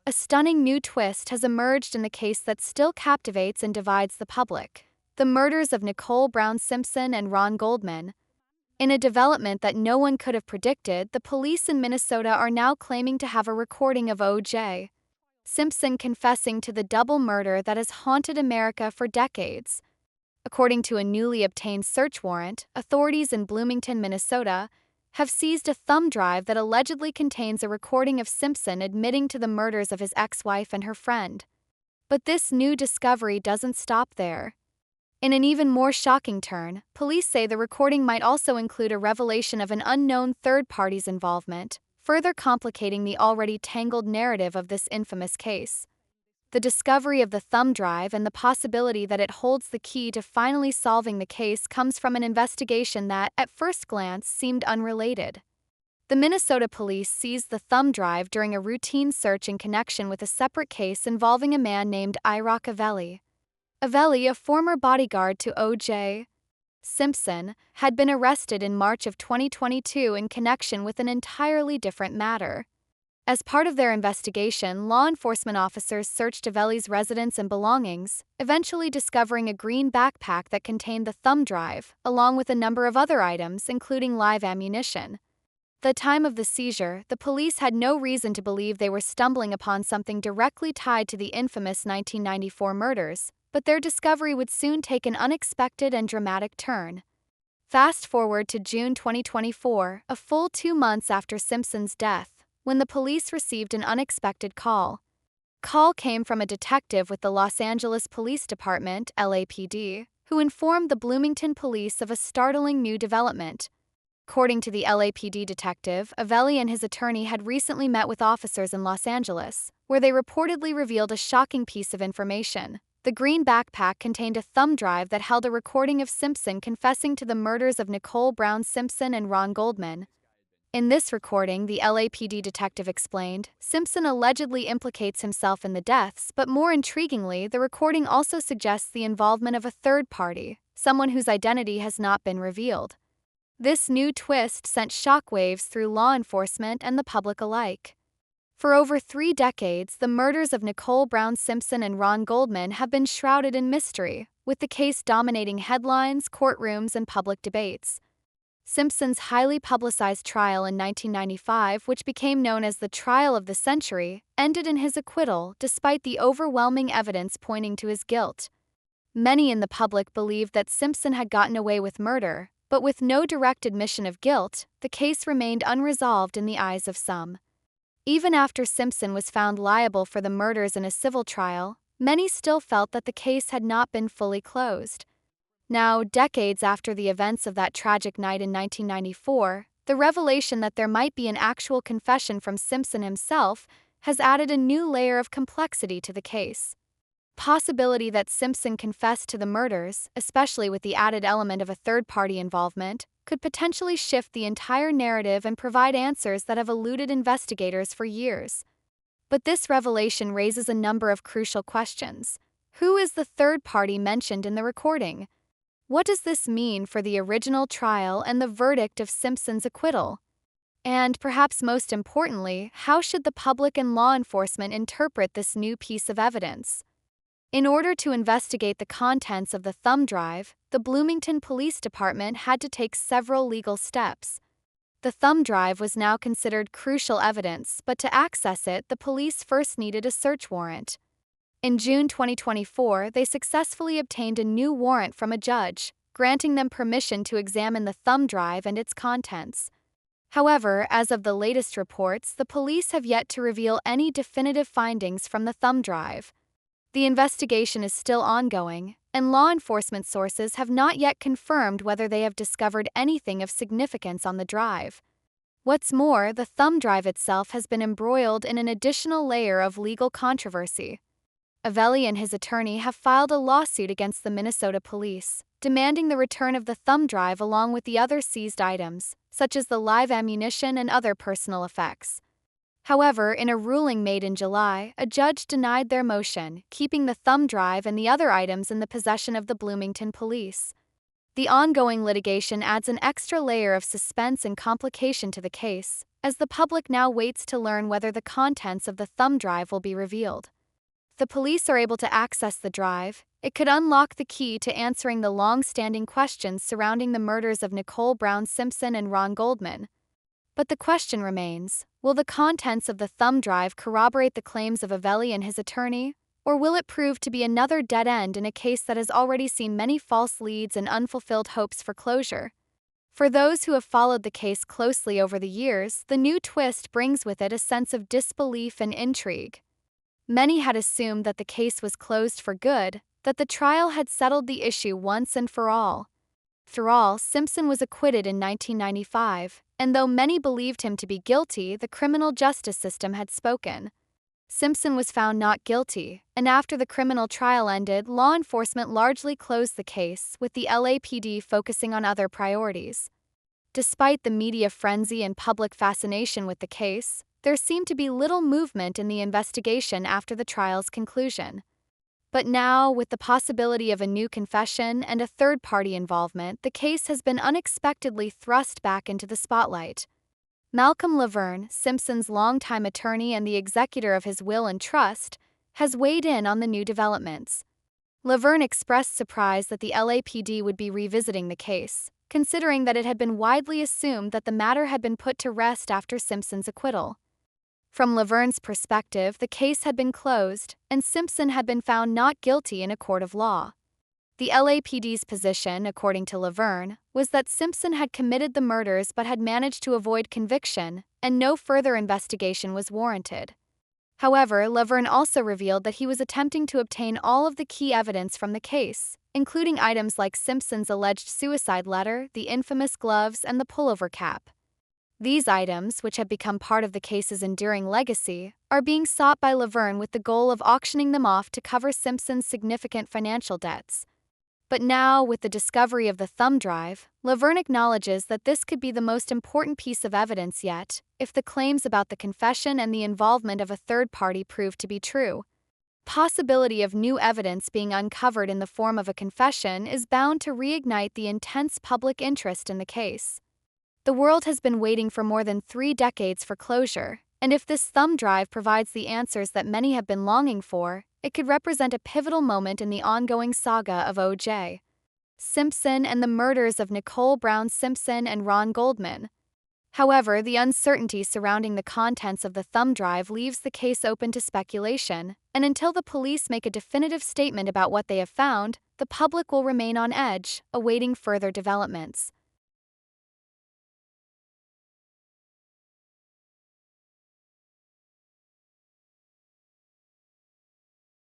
a stunning new twist has emerged in the case that still captivates and divides the public: the murders of Nicole Brown Simpson and Ron Goldman. In a development that no one could have predicted, the police in Minnesota are now claiming to have a recording of O.J. Simpson confessing to the double murder that has haunted America for decades. According to a newly obtained search warrant, authorities in Bloomington, Minnesota, have seized a thumb drive that allegedly contains a recording of Simpson admitting to the murders of his ex-wife and her friend. But this new discovery doesn't stop there. In an even more shocking turn, police say the recording might also include a revelation of an unknown third party's involvement, further complicating the already tangled narrative of this infamous case. The discovery of the thumb drive and the possibility that it holds the key to finally solving the case comes from an investigation that, at first glance, seemed unrelated. The Minnesota police seized the thumb drive during a routine search in connection with a separate case involving a man named Ira Avelli. Avelli, a former bodyguard to O.J. Simpson, had been arrested in March of 2022 in connection with an entirely different matter. As part of their investigation, law enforcement officers searched Avelli's residence and belongings, eventually discovering a green backpack that contained the thumb drive, along with a number of other items, including live ammunition. At the time of the seizure, the police had no reason to believe they were stumbling upon something directly tied to the infamous 1994 murders, but their discovery would soon take an unexpected and dramatic turn. Fast forward to June 2024, a full 2 months after Simpson's death, when the police received an unexpected call. Call came from a detective with the Los Angeles Police Department, LAPD, who informed the Bloomington police of a startling new development. According to the LAPD detective, Avelli and his attorney had recently met with officers in Los Angeles, where they reportedly revealed a shocking piece of information. The green backpack contained a thumb drive that held a recording of Simpson confessing to the murders of Nicole Brown Simpson and Ron Goldman. In this recording, the LAPD detective explained, Simpson allegedly implicates himself in the deaths, but more intriguingly, the recording also suggests the involvement of a third party, someone whose identity has not been revealed. This new twist sent shockwaves through law enforcement and the public alike. For over 3 decades, the murders of Nicole Brown Simpson and Ron Goldman have been shrouded in mystery, with the case dominating headlines, courtrooms, and public debates. Simpson's highly publicized trial in 1995, which became known as the trial of the century, ended in his acquittal despite the overwhelming evidence pointing to his guilt. Many in the public believed that Simpson had gotten away with murder, but with no direct admission of guilt, the case remained unresolved in the eyes of some. Even after Simpson was found liable for the murders in a civil trial, many still felt that the case had not been fully closed. Now, decades after the events of that tragic night in 1994, the revelation that there might be an actual confession from Simpson himself has added a new layer of complexity to the case. Possibility that Simpson confessed to the murders, especially with the added element of a third-party involvement, could potentially shift the entire narrative and provide answers that have eluded investigators for years. But this revelation raises a number of crucial questions. Who is the third party mentioned in the recording? What does this mean for the original trial and the verdict of Simpson's acquittal? And, perhaps most importantly, how should the public and law enforcement interpret this new piece of evidence? In order to investigate the contents of the thumb drive, the Bloomington Police Department had to take several legal steps. The thumb drive was now considered crucial evidence, but to access it, the police first needed a search warrant. In June 2024, they successfully obtained a new warrant from a judge, granting them permission to examine the thumb drive and its contents. However, as of the latest reports, the police have yet to reveal any definitive findings from the thumb drive. The investigation is still ongoing, and law enforcement sources have not yet confirmed whether they have discovered anything of significance on the drive. What's more, the thumb drive itself has been embroiled in an additional layer of legal controversy. Avelli and his attorney have filed a lawsuit against the Minnesota police, demanding the return of the thumb drive along with the other seized items, such as the live ammunition and other personal effects. However, in a ruling made in July, a judge denied their motion, keeping the thumb drive and the other items in the possession of the Bloomington police. The ongoing litigation adds an extra layer of suspense and complication to the case, as the public now waits to learn whether the contents of the thumb drive will be revealed. If the police are able to access the drive, it could unlock the key to answering the long-standing questions surrounding the murders of Nicole Brown Simpson and Ron Goldman. But the question remains, will the contents of the thumb drive corroborate the claims of Avelli and his attorney, or will it prove to be another dead end in a case that has already seen many false leads and unfulfilled hopes for closure? For those who have followed the case closely over the years, the new twist brings with it a sense of disbelief and intrigue. Many had assumed that the case was closed for good, that the trial had settled the issue once and for all. After all, Simpson was acquitted in 1995, and though many believed him to be guilty, the criminal justice system had spoken. Simpson was found not guilty, and after the criminal trial ended, law enforcement largely closed the case, with the LAPD focusing on other priorities. Despite the media frenzy and public fascination with the case, there seemed to be little movement in the investigation after the trial's conclusion. But now, with the possibility of a new confession and a third-party involvement, the case has been unexpectedly thrust back into the spotlight. Malcolm Laverne, Simpson's longtime attorney and the executor of his will and trust, has weighed in on the new developments. Laverne expressed surprise that the LAPD would be revisiting the case, considering that it had been widely assumed that the matter had been put to rest after Simpson's acquittal. From Laverne's perspective, the case had been closed, and Simpson had been found not guilty in a court of law. The LAPD's position, according to Laverne, was that Simpson had committed the murders but had managed to avoid conviction, and no further investigation was warranted. However, Laverne also revealed that he was attempting to obtain all of the key evidence from the case, including items like Simpson's alleged suicide letter, the infamous gloves, and the pullover cap. These items, which have become part of the case's enduring legacy, are being sought by Laverne with the goal of auctioning them off to cover Simpson's significant financial debts. But now, with the discovery of the thumb drive, Laverne acknowledges that this could be the most important piece of evidence yet, if the claims about the confession and the involvement of a third party prove to be true. The possibility of new evidence being uncovered in the form of a confession is bound to reignite the intense public interest in the case. The world has been waiting for more than 3 decades for closure, and if this thumb drive provides the answers that many have been longing for, it could represent a pivotal moment in the ongoing saga of O.J. Simpson and the murders of Nicole Brown Simpson and Ron Goldman. However, the uncertainty surrounding the contents of the thumb drive leaves the case open to speculation, and until the police make a definitive statement about what they have found, the public will remain on edge, awaiting further developments.